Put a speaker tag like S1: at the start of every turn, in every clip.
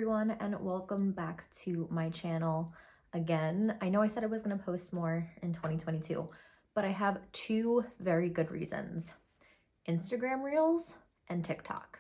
S1: everyone, and welcome back to my channel again. I know I said I was going to post more in 2022, but I have two very good reasons: Instagram Reels and TikTok.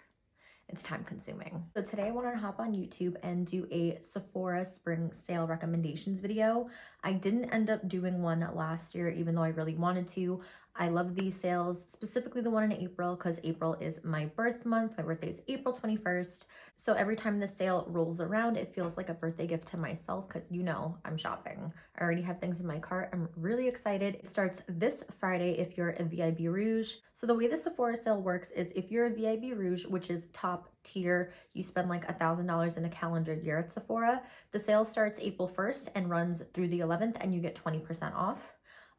S1: It's time consuming. So today I wanted to hop on YouTube and do a Sephora spring sale recommendations video. I didn't end up doing one last year, even though I really wanted to. I love these sales, specifically the one in April, because April is my birth month. My birthday is April 21st. So every time the sale rolls around, it feels like a birthday gift to myself because I'm shopping. I already have things in my cart. I'm really excited. It starts this Friday if you're a VIB Rouge. So the way the Sephora sale works is if you're a VIB Rouge, which is top tier, you spend like $1,000 in a calendar year at Sephora. The sale starts April 1st and runs through the 11th, and you get 20% off.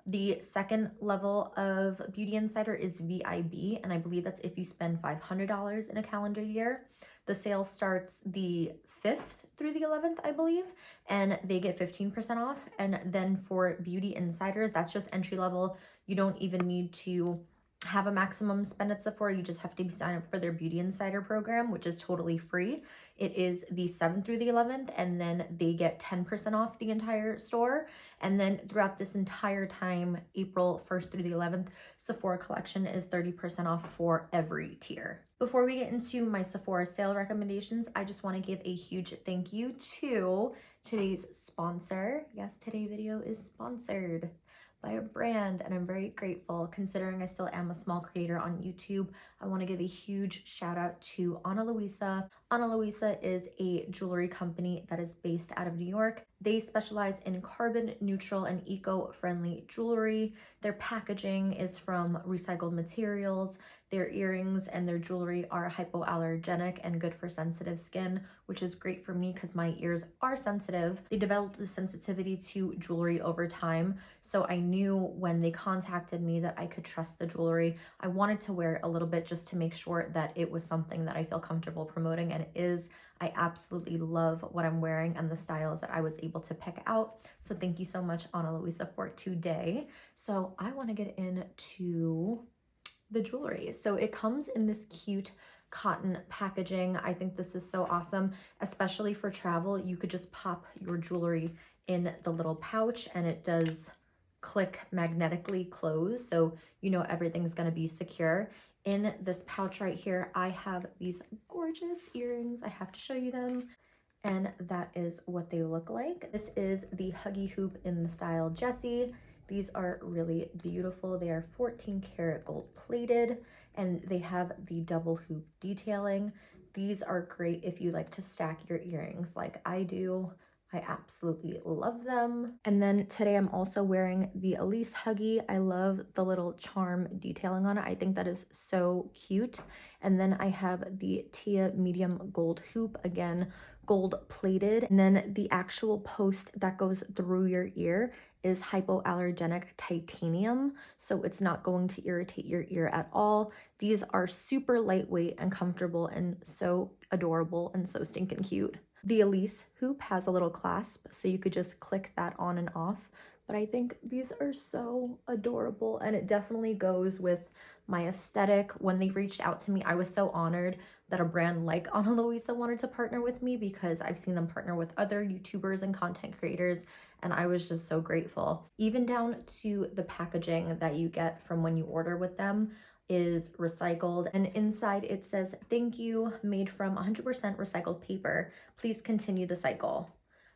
S1: The second level of Beauty Insider is VIB, and I believe that's if you spend $500 in a calendar year. The sale starts the 5th through the 11th, I believe, and they get 15% off. And then for Beauty Insiders, that's just entry level. You don't even need to have a maximum spend at Sephora. You just have to sign up for their Beauty Insider program, which is totally free. It is the 7th through the 11th, and then they get 10% off the entire store. And then throughout this entire time, April 1st through the 11th, Sephora collection is 30% off for every tier. Before we get into my Sephora sale recommendations, I just want to give a huge thank you to today's sponsor. Yes, today's video is sponsored by a brand, and I'm very grateful. Considering I still am a small creator on YouTube, I want to give a huge shout out to Ana Luisa. Ana Luisa is a jewelry company that is based out of New York. They specialize in carbon neutral and eco-friendly jewelry. Their packaging is from recycled materials. Their earrings and their jewelry are hypoallergenic and good for sensitive skin, which is great for me because my ears are sensitive. They developed the sensitivity to jewelry over time, so I knew when they contacted me that I could trust the jewelry. I wanted to wear it a little bit just to make sure that it was something that I feel comfortable promoting, and it is. I absolutely love what I'm wearing and the styles that I was able to pick out. So thank you so much, Ana Luisa, for today. So I want to get into the jewelry. So it comes in this cute cotton packaging. I think this is so awesome, especially for travel. You could just pop your jewelry in the little pouch and it does click magnetically close, so you know everything's going to be secure. In this pouch right here, I have these gorgeous earrings. I have to show you them, and that is what they look like. This is the Huggy Hoop in the style Jessie. These are really beautiful. They are 14 karat gold plated, and they have the double hoop detailing. These are great if you like to stack your earrings like I do. I absolutely love them. And then today I'm also wearing the Elise Huggy. I love the little charm detailing on it. I think that is so cute. And then I have the Tia medium gold hoop, again, gold plated. And then the actual post that goes through your ear is hypoallergenic titanium, so it's not going to irritate your ear at all. These are super lightweight and comfortable and so adorable and so stinking cute. The Elise hoop has a little clasp, so you could just click that on and off. But I think these are so adorable, and it definitely goes with my aesthetic. When they reached out to me, I was so honored that a brand like Ana Luisa wanted to partner with me, because I've seen them partner with other YouTubers and content creators, and I was just so grateful. Even down to the packaging that you get from when you order with them is recycled, and inside it says, "Thank you, made from 100% recycled paper. Please continue the cycle.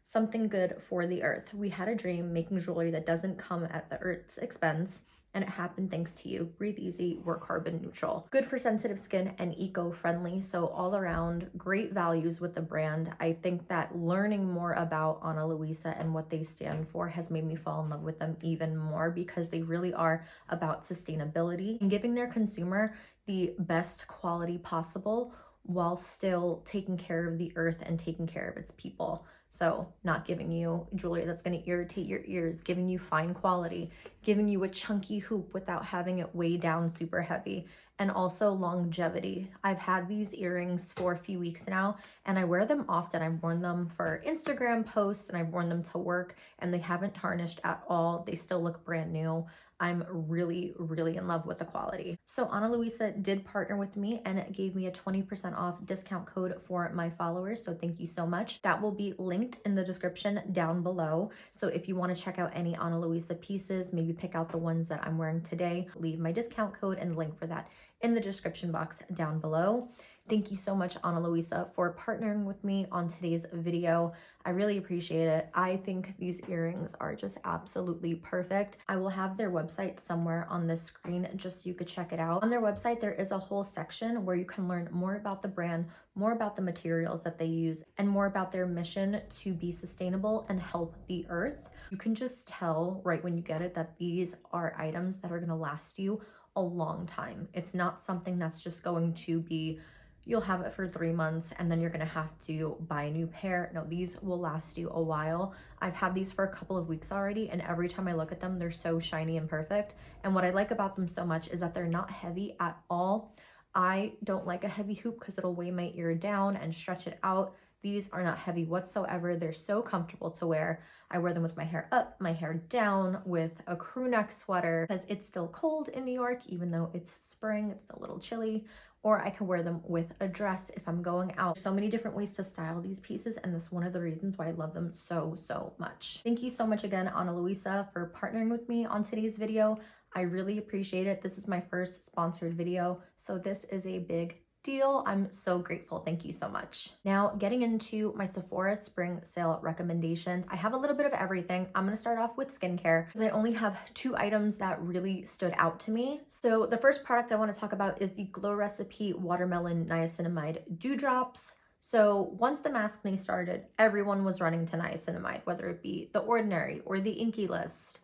S1: Something good for the earth. We had a dream making jewelry that doesn't come at the earth's expense, and it happened thanks to you. Breathe easy, we're carbon neutral. Good for sensitive skin and eco-friendly." So all around great values with the brand. I think that learning more about Ana Luisa and what they stand for has made me fall in love with them even more, because they really are about sustainability and giving their consumer the best quality possible while still taking care of the earth and taking care of its people. So not giving you jewelry that's going to irritate your ears, giving you fine quality, giving you a chunky hoop without having it weigh down super heavy, and also longevity. I've had these earrings for a few weeks now, and I wear them often. I've worn them for Instagram posts, and I've worn them to work, and they haven't tarnished at all. They still look brand new. I'm really, really in love with the quality. So Ana Luisa did partner with me and gave me a 20% off discount code for my followers. So thank you so much. That will be linked in the description down below. So if you want to check out any Ana Luisa pieces, maybe pick out the ones that I'm wearing today, leave my discount code and link for that in the description box down below. Thank you so much, Ana Luisa, for partnering with me on today's video. I really appreciate it. I think these earrings are just absolutely perfect. I will have their website somewhere on the screen just so you could check it out. On their website, there is a whole section where you can learn more about the brand, more about the materials that they use, and more about their mission to be sustainable and help the earth. You can just tell right when you get it that these are items that are going to last you a long time. It's not something that's just going to be, you'll have it for 3 months and then you're gonna have to buy a new pair. No, these will last you a while. I've had these for a couple of weeks already, and every time I look at them, they're so shiny and perfect. And what I like about them so much is that they're not heavy at all. I don't like a heavy hoop because it'll weigh my ear down and stretch it out. These are not heavy whatsoever. They're so comfortable to wear. I wear them with my hair up, my hair down, with a crew neck sweater because it's still cold in New York, even though it's spring, it's a little chilly. Or I can wear them with a dress if I'm going out. So many different ways to style these pieces, and that's one of the reasons why I love them so, so much. Thank you so much again, Ana Luisa, for partnering with me on today's video. I really appreciate it. This is my first sponsored video, so this is a big deal. I'm so grateful. Thank you so much. Now, getting into my Sephora spring sale recommendations. I have a little bit of everything. I'm going to start off with skincare because I only have 2 items that really stood out to me. So the first product I want to talk about is the Glow Recipe Watermelon Niacinamide Dewdrops. So once the maskne started, everyone was running to niacinamide, whether it be The Ordinary or the Inky List.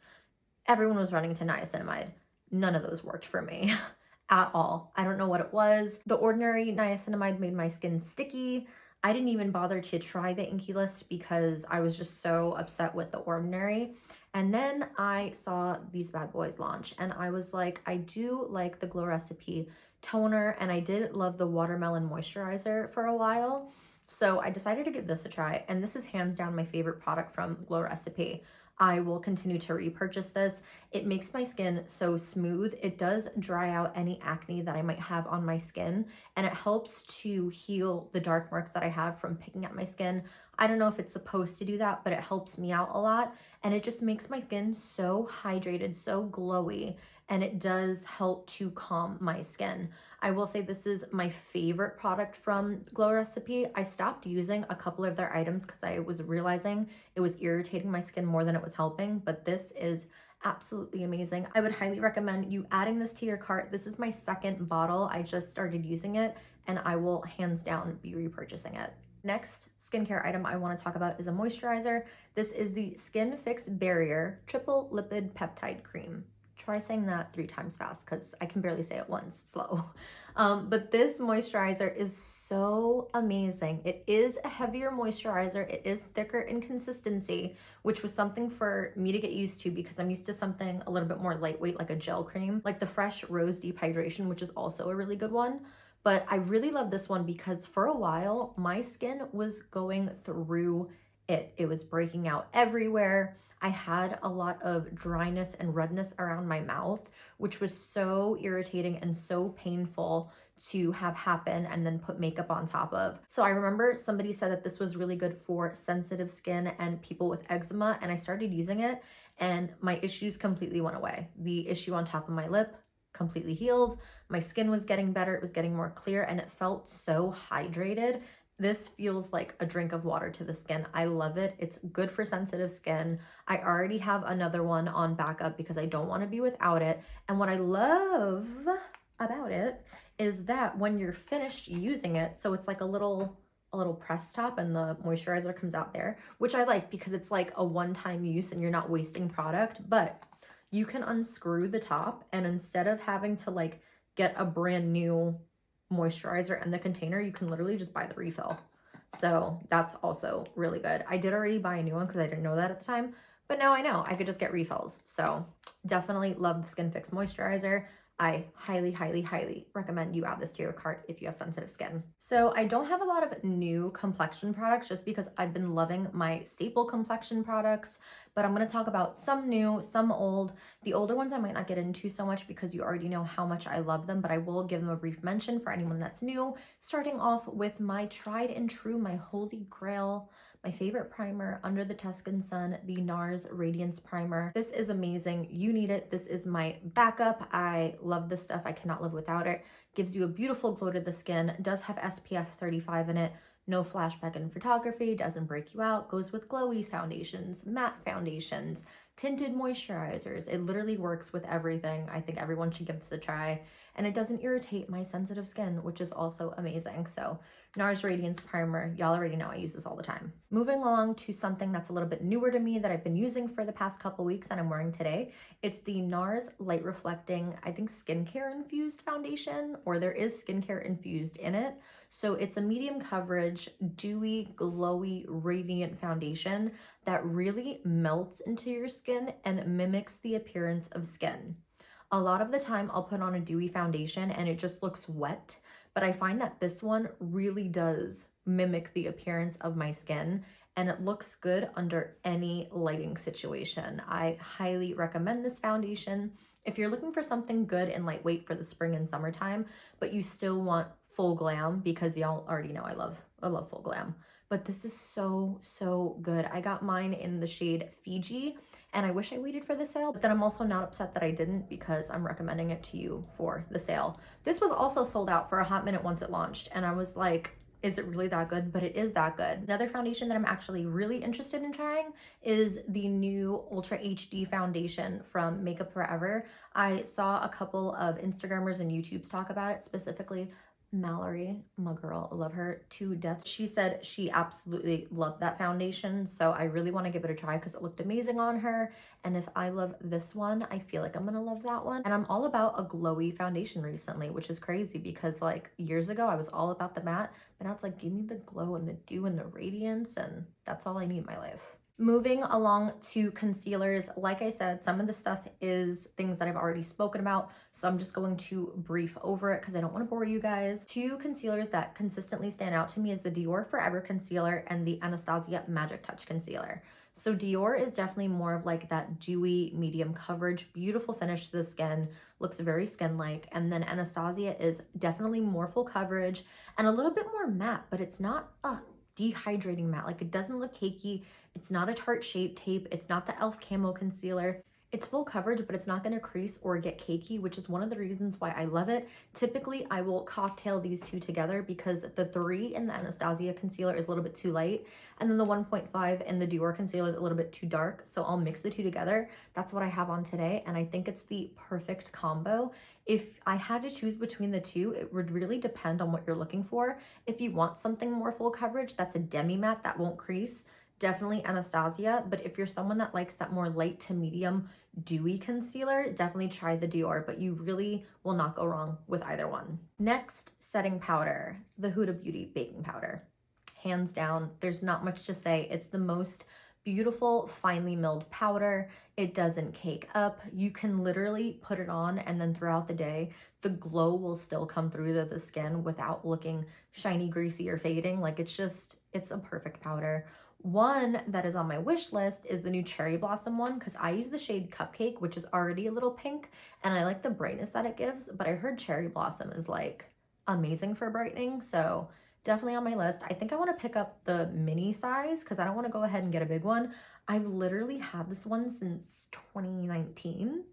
S1: Everyone was running to niacinamide. None of those worked for me. At all. I don't know what it was. The Ordinary niacinamide made my skin sticky. I didn't even bother to try the Inky List because I was just so upset with The Ordinary. And then I saw these bad boys launch and I was like, I do like the Glow Recipe toner, and I did love the watermelon moisturizer for a while. So I decided to give this a try, and this is hands down my favorite product from Glow Recipe. I will continue to repurchase this. It makes my skin so smooth. It does dry out any acne that I might have on my skin, and it helps to heal the dark marks that I have from picking at my skin. I don't know if it's supposed to do that, but it helps me out a lot, and it just makes my skin so hydrated, so glowy, and it does help to calm my skin. I will say this is my favorite product from Glow Recipe. I stopped using a couple of their items because I was realizing it was irritating my skin more than it was helping, but this is absolutely amazing. I would highly recommend you adding this to your cart. This is my 2nd bottle. I just started using it, and I will hands down be repurchasing it. Next skincare item I want to talk about is a moisturizer. This is the Skin Fix Barrier Triple Lipid Peptide Cream. Try saying that 3 times fast because I can barely say it once slow. But this moisturizer is so amazing. It is a heavier moisturizer. It is thicker in consistency, which was something for me to get used to because I'm used to something a little bit more lightweight, like a gel cream, like the Fresh Rose Deep Hydration, which is also a really good one. But I really love this one because for a while, my skin was going through it. It was breaking out everywhere. I had a lot of dryness and redness around my mouth, which was so irritating and so painful to have happen and then put makeup on top of. So I remember somebody said that this was really good for sensitive skin and people with eczema, and I started using it and my issues completely went away. The issue on top of my lip completely healed. My skin was getting better. It was getting more clear and it felt so hydrated. This feels like a drink of water to the skin. I love it. It's good for sensitive skin. I already have another one on backup because I don't want to be without it. And what I love about it is that when you're finished using it, so it's like a little press top and the moisturizer comes out there, which I like because it's like a one-time use and you're not wasting product, but you can unscrew the top, and instead of having to like get a brand new moisturizer and the container, you can literally just buy the refill. So that's also really good. I did already buy a new one because I didn't know that at the time, but now I know I could just get refills. So definitely love the Skin Fix moisturizer. I highly, highly, highly recommend you add this to your cart if you have sensitive skin. So I don't have a lot of new complexion products just because I've been loving my staple complexion products, but I'm going to talk about some new, some old. The older ones I might not get into so much because you already know how much I love them, but I will give them a brief mention for anyone that's new, starting off with my tried and true, my holy grail, my favorite primer under the Tuscan Sun, the NARS Radiance Primer. This is amazing. You need it. This is my backup. I love this stuff. I cannot live without it. Gives you a beautiful glow to the skin. Does have SPF 35 in it. No flashback in photography. Doesn't break you out. Goes with glowy foundations, matte foundations, tinted moisturizers. It literally works with everything. I think everyone should give this a try. And it doesn't irritate my sensitive skin, which is also amazing. So NARS Radiance Primer, y'all already know I use this all the time. Moving along to something that's a little bit newer to me that I've been using for the past couple weeks and I'm wearing today. It's the NARS Light Reflecting, I think skincare infused foundation, or there is skincare infused in it. So it's a medium coverage, dewy, glowy, radiant foundation that really melts into your skin and mimics the appearance of skin. A lot of the time I'll put on a dewy foundation and it just looks wet, but I find that this one really does mimic the appearance of my skin and it looks good under any lighting situation. I highly recommend this foundation. If you're looking for something good and lightweight for the spring and summertime, but you still want full glam, because y'all already know I love full glam. But this is so, so good. I got mine in the shade Fiji, and I wish I waited for the sale, but then I'm also not upset that I didn't because I'm recommending it to you for the sale. This was also sold out for a hot minute once it launched, and I was like, is it really that good? But it is that good. Another foundation that I'm actually really interested in trying is the new Ultra HD foundation from Makeup Forever. I saw a couple of Instagrammers and YouTubes talk about it, specifically Mallory, my girl, I love her to death. She said she absolutely loved that foundation, so I really want to give it a try because it looked amazing on her. And if I love this one, I feel like I'm gonna love that one. And I'm all about a glowy foundation recently, which is crazy because like years ago I was all about the matte, but now it's like give me the glow and the dew and the radiance, and that's all I need in my life. Moving along to concealers, like I said, some of the stuff is things that I've already spoken about, so I'm just going to brief over it because I don't want to bore you guys. Two concealers that consistently stand out to me is the Dior Forever Concealer and the Anastasia Magic Touch Concealer. So Dior is definitely more of like that dewy medium coverage, beautiful finish to the skin, looks very skin-like, and then Anastasia is definitely more full coverage and a little bit more matte, but it's not dehydrating matte. Like it doesn't look cakey. It's not a Tarte Shape Tape. It's not the e.l.f. Camo Concealer. It's full coverage, but it's not going to crease or get cakey, which is one of the reasons why I love it. Typically, I will cocktail these two together because the 3 in the Anastasia Concealer is a little bit too light, and then the 1.5 in the Dior Concealer is a little bit too dark, so I'll mix the two together. That's what I have on today, and I think it's the perfect combo. If I had to choose between the two, it would really depend on what you're looking for. If you want something more full coverage, that's a demi matte that won't crease, definitely Anastasia. But if you're someone that likes that more light to medium dewy concealer, definitely try the Dior, but you really will not go wrong with either one. Next, setting powder, the Huda Beauty baking powder. Hands down, there's not much to say. It's the most beautiful, finely milled powder. It doesn't cake up. You can literally put it on and then throughout the day, the glow will still come through to the skin without looking shiny, greasy, or fading. Like it's a perfect powder. One that is on my wish list is the new Cherry Blossom one because I use the shade Cupcake, which is already a little pink, and I like the brightness that it gives, but I heard Cherry Blossom is like amazing for brightening, so definitely on my list. I think I want to pick up the mini size because I don't want to go ahead and get a big one. I've literally had this one since 2019,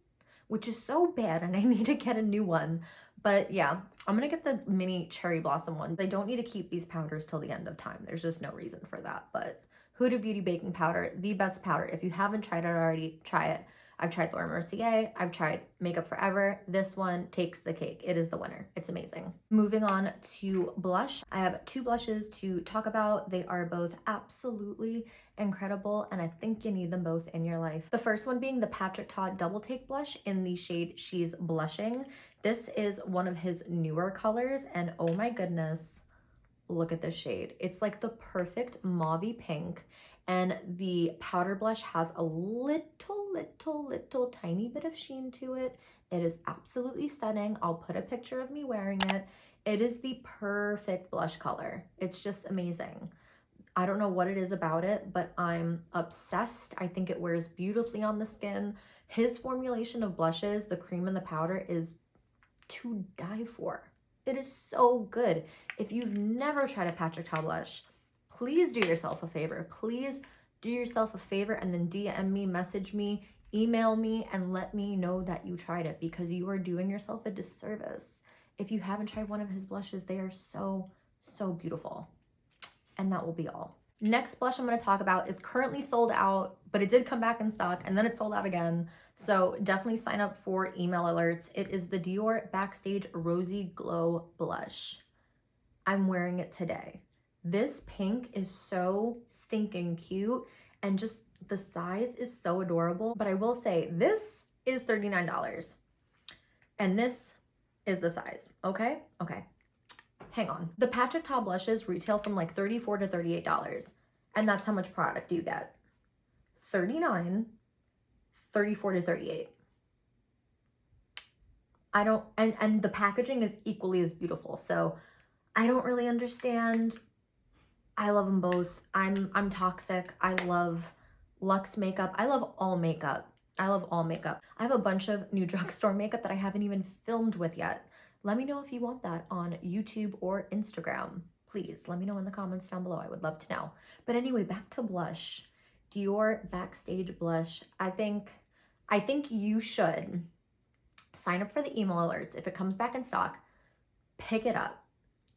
S1: which is so bad, and I need to get a new one. But yeah, I'm gonna get the mini Cherry Blossom one. I don't need to keep these powders till the end of time. There's just no reason for that. But Huda Beauty baking powder, the best powder. If you haven't tried it already, try it. I've tried Laura Mercier, I've tried Makeup Forever. This one takes the cake. It is the winner. It's amazing. Moving on to blush. I have two blushes to talk about. They are both absolutely incredible, and I think you need them both in your life. The first one being the Patrick Ta Double Take Blush in the shade She's Blushing. This is one of his newer colors, and oh my goodness, look at this shade. It's like the perfect mauvey pink, and the powder blush has a little tiny bit of sheen to it. It is absolutely stunning. I'll put a picture of me wearing it. It is the perfect blush color. It's just amazing. I don't know what it is about it, but I'm obsessed. I think it wears beautifully on the skin. His formulation of blushes, the cream and the powder, is to die for. It is so good. If you've never tried a Patrick Ta blush, please do yourself a favor. Please do yourself a favor and then DM me, message me, email me, and let me know that you tried it, because you are doing yourself a disservice. If you haven't tried one of his blushes, they are so, so beautiful. And that will be all. Next blush I'm going to talk about is currently sold out, but it did come back in stock and then it sold out again. So definitely sign up for email alerts. It is the Dior Backstage Rosy Glow Blush. I'm wearing it today. This pink is so stinking cute, and just the size is so adorable. But I will say this is $39 and this is the size. Okay. Hang on. The Patrick Ta blushes retail from like $34 to $38. And that's how much product you get. $39, $34 to $38. I don't, and the packaging is equally as beautiful. So I don't really understand. I love them both. I'm toxic. I love luxe makeup. I love all makeup. I have a bunch of new drugstore makeup that I haven't even filmed with yet. Let me know if you want that on YouTube or Instagram. Please let me know in the comments down below. I would love to know. But anyway, back to blush. Dior Backstage Blush. I think you should sign up for the email alerts. If it comes back in stock, pick it up.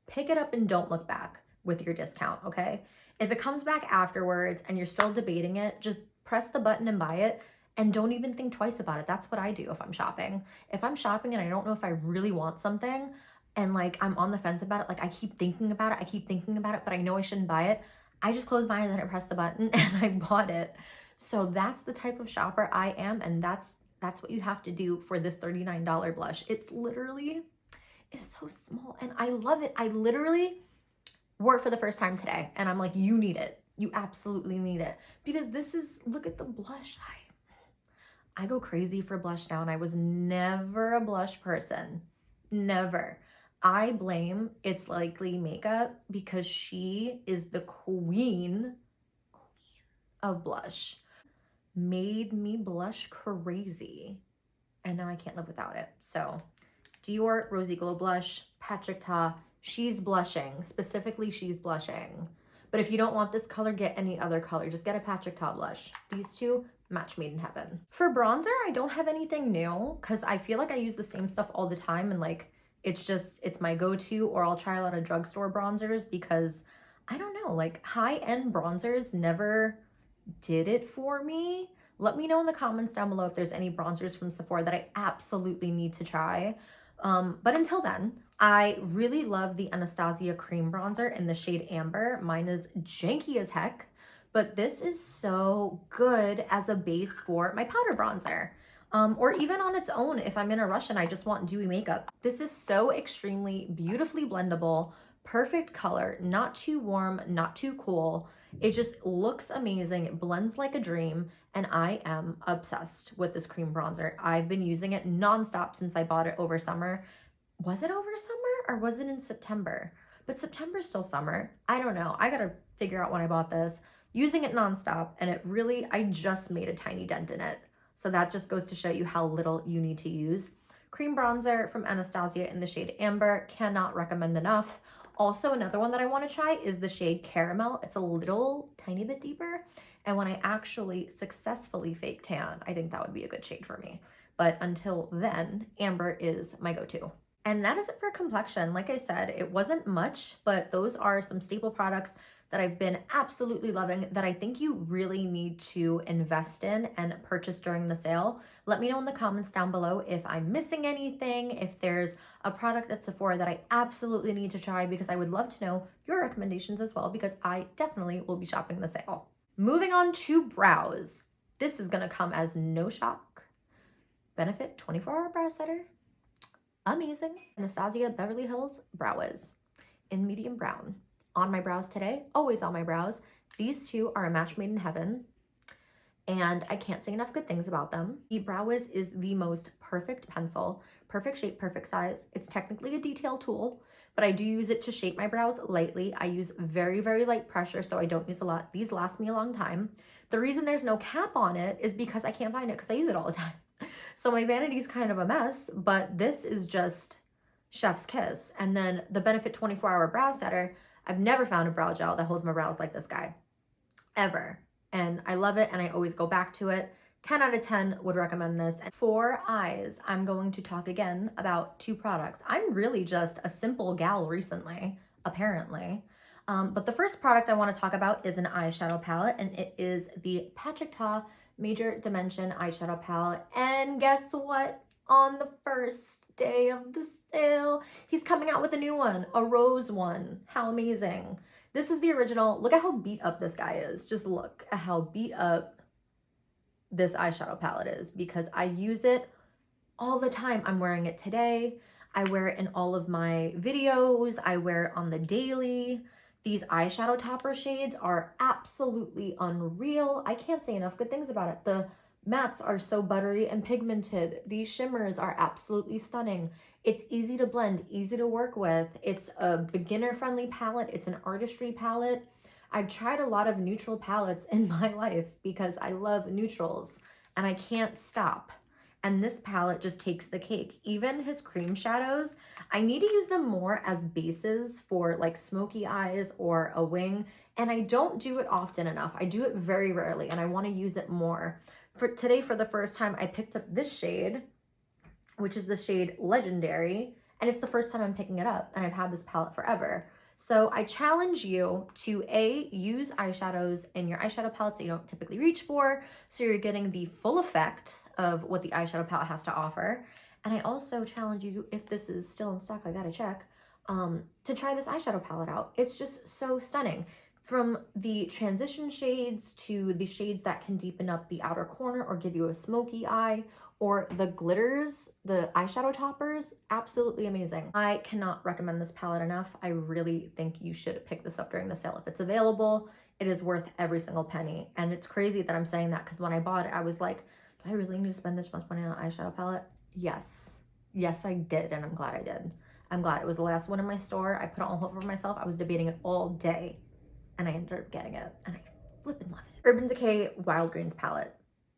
S1: Pick it up and don't look back with your discount, okay? If it comes back afterwards and you're still debating it, just press the button and buy it. And don't even think twice about it. That's what I do if I'm shopping. If I'm shopping and I don't know if I really want something and like I'm on the fence about it, like I keep thinking about it, but I know I shouldn't buy it, I just close my eyes and I press the button and I bought it. So that's the type of shopper I am, and that's what you have to do for this $39 blush. It's literally is so small and I love it. I literally wore it for the first time today and I'm like, you need it. You absolutely need it, because this is, look at the blush. I go crazy for blush now, and I was never a blush person. Never. I blame It's Likely Makeup because she is the queen of blush. Made me blush crazy. And now I can't live without it. So Dior Rosy Glow Blush, Patrick Ta, she's blushing. Specifically, she's blushing. But if you don't want this color, get any other color. Just get a Patrick Ta blush. These two, match made in heaven. For bronzer, I don't have anything new because I feel like I use the same stuff all the time, and like it's my go-to, or I'll try a lot of drugstore bronzers because I don't know, like high-end bronzers never did it for me. Let me know in the comments down below if there's any bronzers from Sephora that I absolutely need to try. But until then, I really love the Anastasia cream bronzer in the shade Amber. Mine is janky as heck, but this is so good as a base for my powder bronzer. Or even on its own if I'm in a rush and I just want dewy makeup. This is so extremely beautifully blendable, perfect color, not too warm, not too cool. It just looks amazing. It blends like a dream, and I am obsessed with this cream bronzer. I've been using it nonstop since I bought it over summer. Was it over summer or was it in September? But September's still summer. I don't know. I gotta figure out when I bought this. Using it nonstop, and it really, I just made a tiny dent in it. So that just goes to show you how little you need to use. Cream bronzer from Anastasia in the shade Amber, cannot recommend enough. Also, another one that I want to try is the shade Caramel. It's a little tiny bit deeper, and when I actually successfully fake tan, I think that would be a good shade for me. But until then, Amber is my go-to. And that is it for complexion. Like I said, it wasn't much, but those are some staple products that I've been absolutely loving that I think you really need to invest in and purchase during the sale. Let me know in the comments down below if I'm missing anything, if there's a product at Sephora that I absolutely need to try, because I would love to know your recommendations as well, because I definitely will be shopping the sale. Moving on to brows. This is gonna come as no shock. Benefit 24-hour brow setter. Amazing. Anastasia Beverly Hills Brow Wiz in medium brown. on my brows today, always on my brows. These two are a match made in heaven, and I can't say enough good things about them. The Brow Wiz is the most perfect pencil, perfect shape, perfect size. It's technically a detail tool, but I do use it to shape my brows lightly. I use very, very light pressure, so I don't use a lot. These last me a long time. The reason there's no cap on it is because I can't find it because I use it all the time. So my vanity is kind of a mess, but this is just chef's kiss. And then the Benefit 24-Hour Brow Setter, I've never found a brow gel that holds my brows like this guy, ever. And I love it, and I always go back to it. 10 out of 10 would recommend this. And for eyes, I'm going to talk again about two products. I'm really just a simple gal recently, apparently. But the first product I want to talk about is an eyeshadow palette, and it is the Patrick Ta Major Dimension Eyeshadow Palette. And guess what? On the first day of the sale, he's coming out with a new one, a rose one. How amazing. This is the original. Look at how beat up this guy is. Just look at how beat up this eyeshadow palette is, because I use it all the time. I'm wearing it today. I wear it in all of my videos. I wear it on the daily. These eyeshadow topper shades are absolutely unreal. I can't say enough good things about it. The mattes are so buttery and pigmented. These shimmers are absolutely stunning. It's easy to blend, easy to work with. It's a beginner-friendly palette. It's an artistry palette. I've tried a lot of neutral palettes in my life because I love neutrals and I can't stop. And this palette just takes the cake. Even his cream shadows, I need to use them more as bases for like smoky eyes or a wing. And I don't do it often enough. I do it very rarely, and I want to use it more. For today, for the first time, I picked up this shade, which is the shade Legendary. And it's the first time I'm picking it up, and I've had this palette forever. So I challenge you to use eyeshadows in your eyeshadow palettes that you don't typically reach for, so you're getting the full effect of what the eyeshadow palette has to offer. And I also challenge you, if this is still in stock, I gotta check, to try this eyeshadow palette out. It's just so stunning. From the transition shades to the shades that can deepen up the outer corner or give you a smoky eye, or the glitters, the eyeshadow toppers, absolutely amazing. I cannot recommend this palette enough. I really think you should pick this up during the sale if it's available. It is worth every single penny. And it's crazy that I'm saying that, because when I bought it, I was like, do I really need to spend this much money on an eyeshadow palette? Yes. Yes, I did, and I'm glad I did. I'm glad it was the last one in my store. I put it all over myself. I was debating it all day, and I ended up getting it, and I flippin' love it. Urban Decay Wild Greens palette.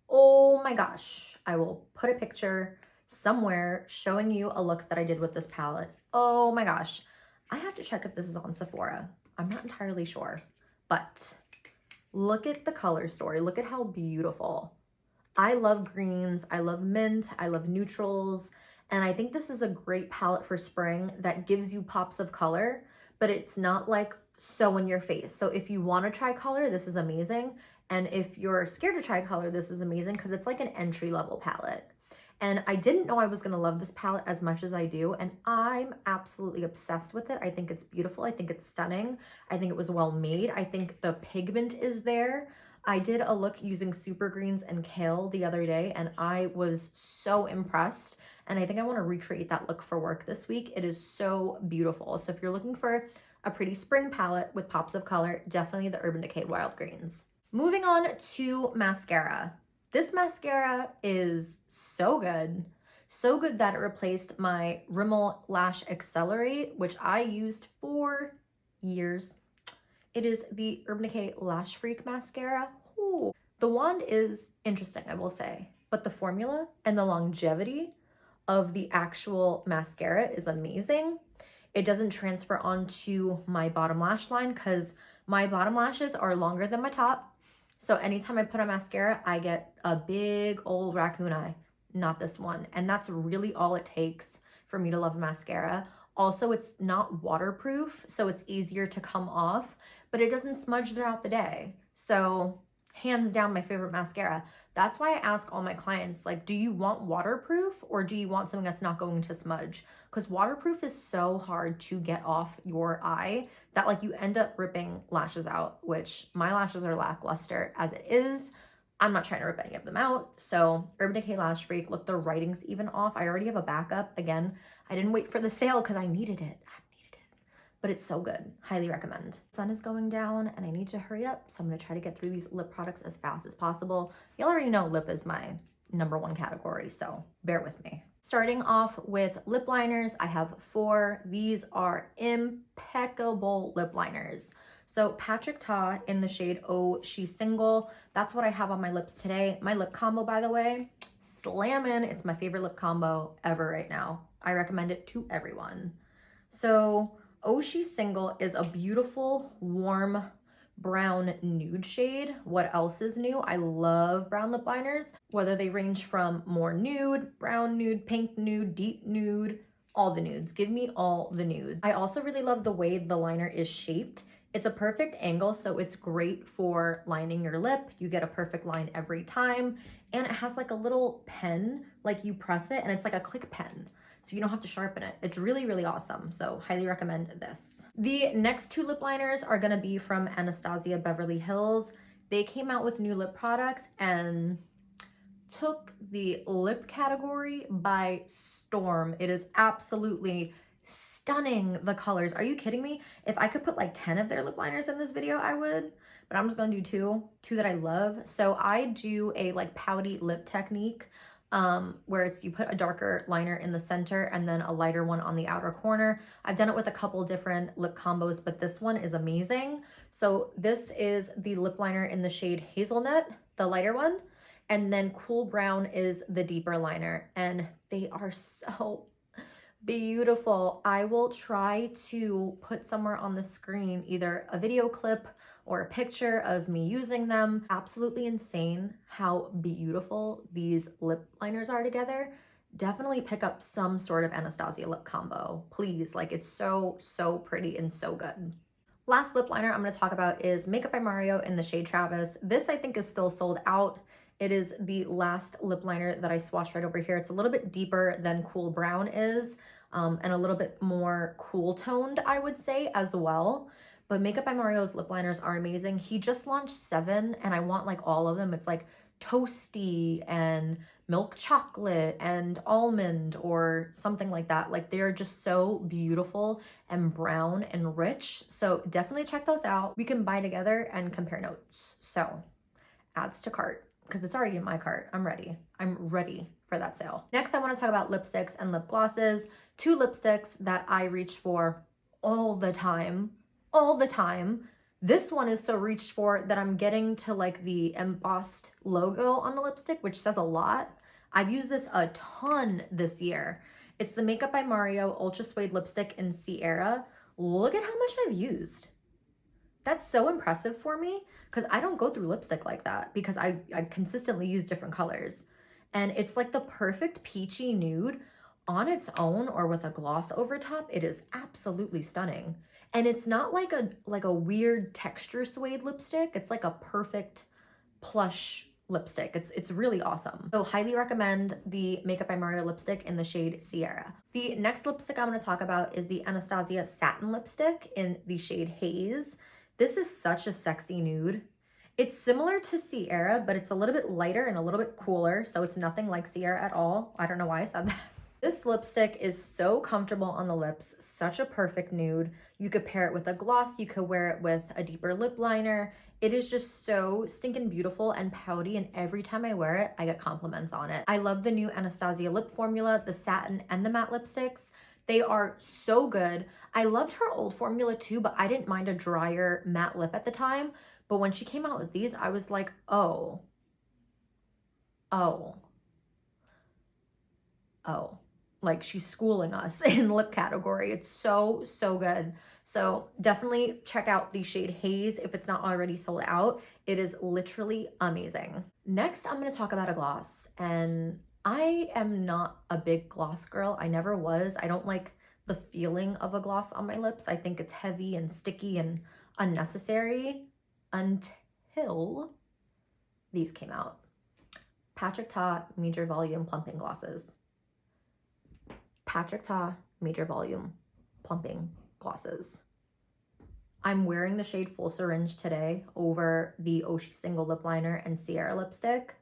S1: Oh my gosh. I will put a picture somewhere showing you a look that I did with this palette. Oh my gosh. I have to check if this is on Sephora. I'm not entirely sure, but look at the color story. Look at how beautiful. I love greens. I love mint. I love neutrals. And I think this is a great palette for spring that gives you pops of color, but it's not like so in your face. So if you want to try color, this is amazing. And if you're scared to try color, this is amazing because it's like an entry-level palette. And I didn't know I was going to love this palette as much as I do, and I'm absolutely obsessed with it. I think it's beautiful. I think it's stunning. I think it was well made. I think the pigment is there. I did a look using super greens and kale the other day, and I was so impressed. And I think I want to recreate that look for work this week. It is so beautiful. So if you're looking for a pretty spring palette with pops of color, definitely the Urban Decay Wild Greens. Moving on to mascara. This mascara is so good that it replaced my Rimmel Lash Accelerate, which I used for years. It is the Urban Decay Lash Freak Mascara. Ooh. The wand is interesting, I will say, but the formula and the longevity of the actual mascara is amazing. It doesn't transfer onto my bottom lash line because my bottom lashes are longer than my top. So anytime I put on mascara, I get a big old raccoon eye, not this one. And that's really all it takes for me to love mascara. Also, it's not waterproof, so it's easier to come off, but it doesn't smudge throughout the day. So hands down, my favorite mascara. That's why I ask all my clients, like, do you want waterproof or do you want something that's not going to smudge? Because waterproof is so hard to get off your eye that like you end up ripping lashes out, which my lashes are lackluster as it is. I'm not trying to rip any of them out. So Urban Decay Lash Freak, look, the writing's even off. I already have a backup. Again, I didn't wait for the sale because I needed it. but it's so good. Highly recommend. Sun is going down and I need to hurry up, so I'm gonna try to get through these lip products as fast as possible. Y'all already know lip is my #1 category, so bear with me. Starting off with lip liners, I have 4. These are impeccable lip liners. So Patrick Ta in the shade Oh She's Single. That's what I have on my lips today. My lip combo, by the way, slammin'. It's my favorite lip combo ever right now. I recommend it to everyone. So Oh She's Single is a beautiful, warm, brown nude shade. What else is new? I love brown lip liners, whether they range from more nude, brown nude, pink nude, deep nude, all the nudes. Give me all the nudes. I also really love the way the liner is shaped. It's a perfect angle, so it's great for lining your lip. You get a perfect line every time. And it has like a little pen, like you press it and it's like a click pen, so you don't have to sharpen it. It's really, really awesome. So highly recommend this. The next 2 lip liners are gonna be from Anastasia Beverly Hills. They came out with new lip products and took the lip category by storm. It is absolutely stunning, the colors. Are you kidding me? If I could put like 10 of their lip liners in this video, I would, but I'm just gonna do two that I love. So I do a like pouty lip technique where it's you put a darker liner in the center and then a lighter one on the outer corner. I've done it with a couple different lip combos, but this one is amazing. So this is the lip liner in the shade Hazelnut, the lighter one, and then Cool Brown is the deeper liner, and they are so beautiful. I will try to put somewhere on the screen either a video clip or a picture of me using them. Absolutely insane how beautiful these lip liners are together. Definitely pick up some sort of Anastasia lip combo, please. Like, it's so, so pretty and so good. Last lip liner I'm going to talk about is Makeup by Mario in the shade Travis. This I think is still sold out. It is the last lip liner that I swatched right over here. It's a little bit deeper than Cool Brown is, and a little bit more cool toned, I would say, as well. But Makeup by Mario's lip liners are amazing. He just launched 7 and I want like all of them. It's like toasty and milk chocolate and almond or something like that. Like, they're just so beautiful and brown and rich. So definitely check those out. We can buy together and compare notes. So adds to cart, because it's already in my cart. I'm ready. I'm ready for that sale. Next, I want to talk about lipsticks and lip glosses. 2 lipsticks that I reach for all the time. All the time. This one is so reached for that I'm getting to like the embossed logo on the lipstick, which says a lot. I've used this a ton this year. It's the Makeup by Mario Ultra Suede Lipstick in Sierra. Look at how much I've used. That's so impressive for me, because I don't go through lipstick like that, because I consistently use different colors. And it's like the perfect peachy nude on its own or with a gloss over top. It is absolutely stunning. And it's not like a weird texture suede lipstick. It's like a perfect plush lipstick. It's really awesome. So highly recommend the Makeup by Mario lipstick in the shade Sierra. The next lipstick I'm going to talk about is the Anastasia Satin Lipstick in the shade Haze. This is such a sexy nude. It's similar to Sierra, but it's a little bit lighter and a little bit cooler, so it's nothing like Sierra at all. I don't know why I said that. This lipstick is so comfortable on the lips, such a perfect nude. You could pair it with a gloss, you could wear it with a deeper lip liner. It is just so stinking beautiful and pouty, and every time I wear it, I get compliments on it. I love the new Anastasia lip formula, the satin and the matte lipsticks. They are so good. I loved her old formula too, but I didn't mind a drier matte lip at the time. But when she came out with these, I was like, oh. Like, she's schooling us in lip category. It's so, so good. So definitely check out the shade Haze if it's not already sold out. It is literally amazing. Next, I'm going to talk about a gloss. And I am not a big gloss girl. I never was. I don't like the feeling of a gloss on my lips. I think it's heavy and sticky and unnecessary until these came out. Patrick Ta Major Volume Plumping Glosses. Patrick Ta Major Volume Plumping Glosses. I'm wearing the shade Full Syringe today over the Oh She's Single lip liner and Sierra lipstick.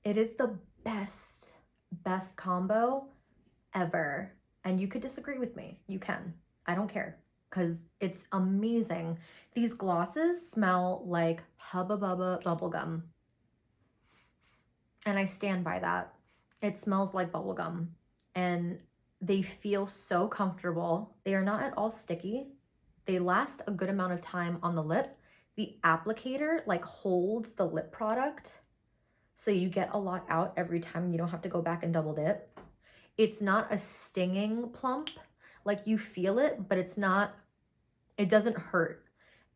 S1: It is the best combo ever. And you could disagree with me. You can. I don't care because it's amazing. These glosses smell like Hubba Bubba bubblegum. And I stand by that. It smells like bubblegum. And they feel so comfortable. They are not at all sticky. They last a good amount of time on the lip. The applicator like holds the lip product, so you get a lot out every time. You don't have to go back and double dip. It's not a stinging plump. Like you feel it, but it's not, it doesn't hurt.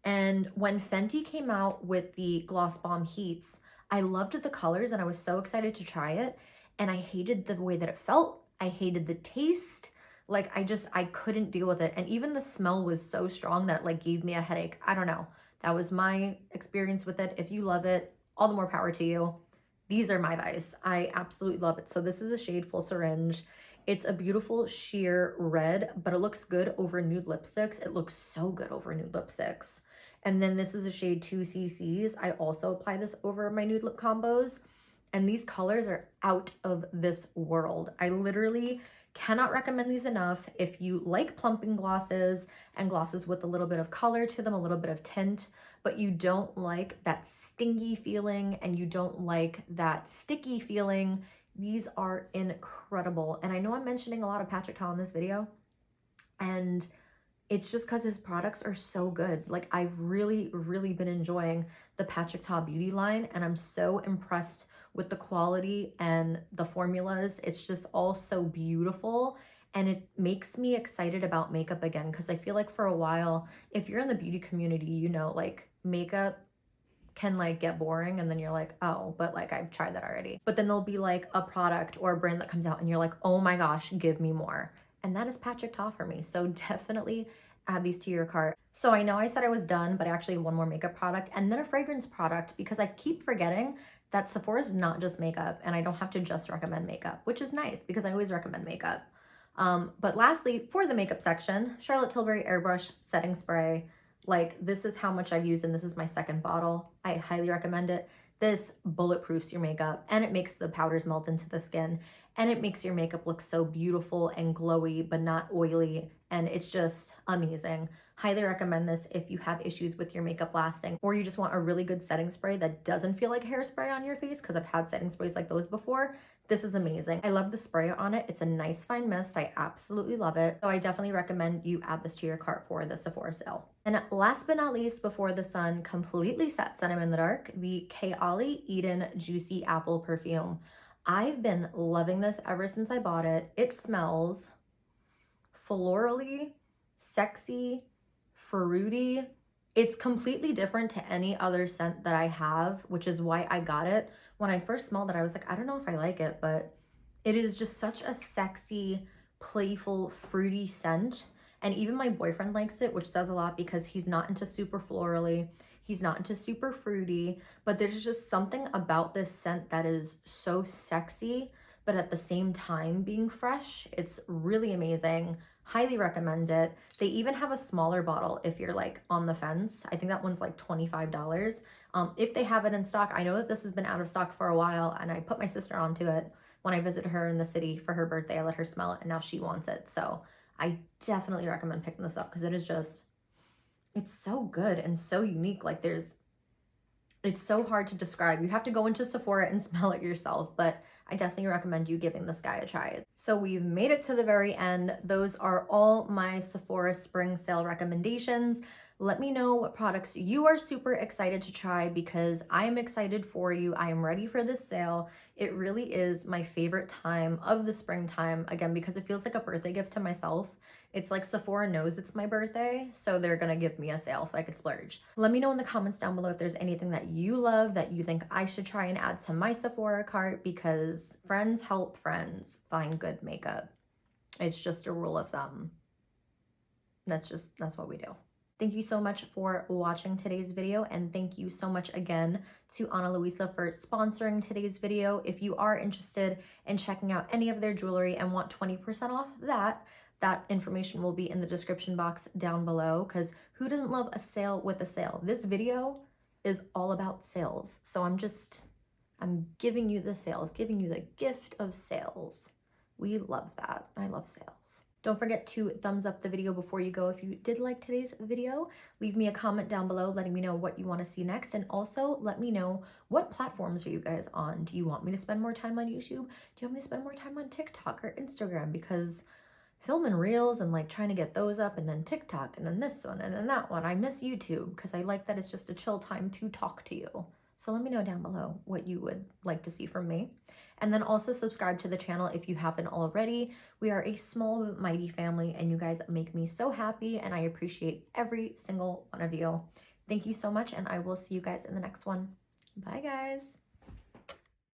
S1: And when Fenty came out with the Gloss Bomb Heats, I loved the colors and I was so excited to try it. And I hated the way that it felt. I hated the taste. Like I couldn't deal with it. And even the smell was so strong that it like gave me a headache. I don't know. That was my experience with it. If you love it, all the more power to you. These are my vice. I absolutely love it. So this is a shade Full Syringe. It's a beautiful sheer red, but it looks good over nude lipsticks. It looks so good over nude lipsticks. And then this is a shade 2CCs. I also apply this over my nude lip combos. And these colors are out of this world. I literally cannot recommend these enough. If you like plumping glosses and glosses with a little bit of color to them, a little bit of tint, but you don't like that stingy feeling and you don't like that sticky feeling, these are incredible. And I know I'm mentioning a lot of Patrick Ta in this video, and it's just because his products are so good. Like I've really, really been enjoying the Patrick Ta beauty line, and I'm so impressed with the quality and the formulas. It's just all so beautiful, and it makes me excited about makeup again, because I feel like for a while, if you're in the beauty community, you know, like makeup can like get boring, and then you're like, oh, but like I've tried that already. But then there'll be like a product or a brand that comes out and you're like, oh my gosh, give me more. And that is Patrick Ta for me. So definitely add these to your cart. So I know I said I was done, but I actually have one more makeup product and then a fragrance product, because I keep forgetting that Sephora is not just makeup and I don't have to just recommend makeup, which is nice because I always recommend makeup. But lastly, for the makeup section, Charlotte Tilbury Airbrush Setting Spray. Like this is how much I've used, and this is my second bottle. I highly recommend it. This bulletproofs your makeup, and it makes the powders melt into the skin, and it makes your makeup look so beautiful and glowy, but not oily. And it's just amazing. Highly recommend this if you have issues with your makeup lasting, or you just want a really good setting spray that doesn't feel like hairspray on your face, because I've had setting sprays like those before. This is amazing. I love the spray on it. It's a nice fine mist. I absolutely love it. So I definitely recommend you add this to your cart for the Sephora sale. And last but not least, before the sun completely sets and I'm in the dark, the Kayali Eden Juicy Apple Perfume. I've been loving this ever since I bought it. It smells florally, sexy, fruity. It's completely different to any other scent that I have, which is why I got it. When I first smelled it, I was like, I don't know if I like it, but it is just such a sexy, playful, fruity scent. And even my boyfriend likes it, which says a lot because he's not into super florally. He's not into super fruity, but there's just something about this scent that is so sexy, but at the same time being fresh. It's really amazing. Highly recommend it. They even have a smaller bottle if you're like on the fence. I think that one's like $25. If they have it in stock. I know that this has been out of stock for a while, and I put my sister onto it when I visited her in the city for her birthday. I let her smell it and now she wants it. So I definitely recommend picking this up because it is just, it's so good and so unique. Like it's so hard to describe. You have to go into Sephora and smell it yourself, but I definitely recommend you giving this guy a try. So we've made it to the very end. Those are all my Sephora spring sale recommendations. Let me know what products you are super excited to try, because I am excited for you. I am ready for this sale. It really is my favorite time of the springtime, again, because it feels like a birthday gift to myself. It's like Sephora knows it's my birthday, so they're gonna give me a sale so I could splurge. Let me know in the comments down below if there's anything that you love that you think I should try and add to my Sephora cart, because friends help friends find good makeup. It's just a rule of thumb. That's what we do. Thank you so much for watching today's video, and thank you so much again to Ana Luisa for sponsoring today's video. If you are interested in checking out any of their jewelry and want 20% off that information will be in the description box down below, because who doesn't love a sale with a sale? This video is all about sales. So I'm giving you the sales, giving you the gift of sales. We love that. I love sales. Don't forget to thumbs up the video before you go if you did like today's video. Leave me a comment down below letting me know what you want to see next. And also let me know, what platforms are you guys on? Do you want me to spend more time on YouTube? Do you want me to spend more time on TikTok or Instagram? Because filming reels and like trying to get those up, and then TikTok, and then this one, and then that one, I miss YouTube because I like that it's just a chill time to talk to you. So let me know down below what you would like to see from me. And then also subscribe to the channel if you haven't already. We are a small but mighty family, and you guys make me so happy, and I appreciate every single one of you. Thank you so much, and I will see you guys in the next one. Bye, guys.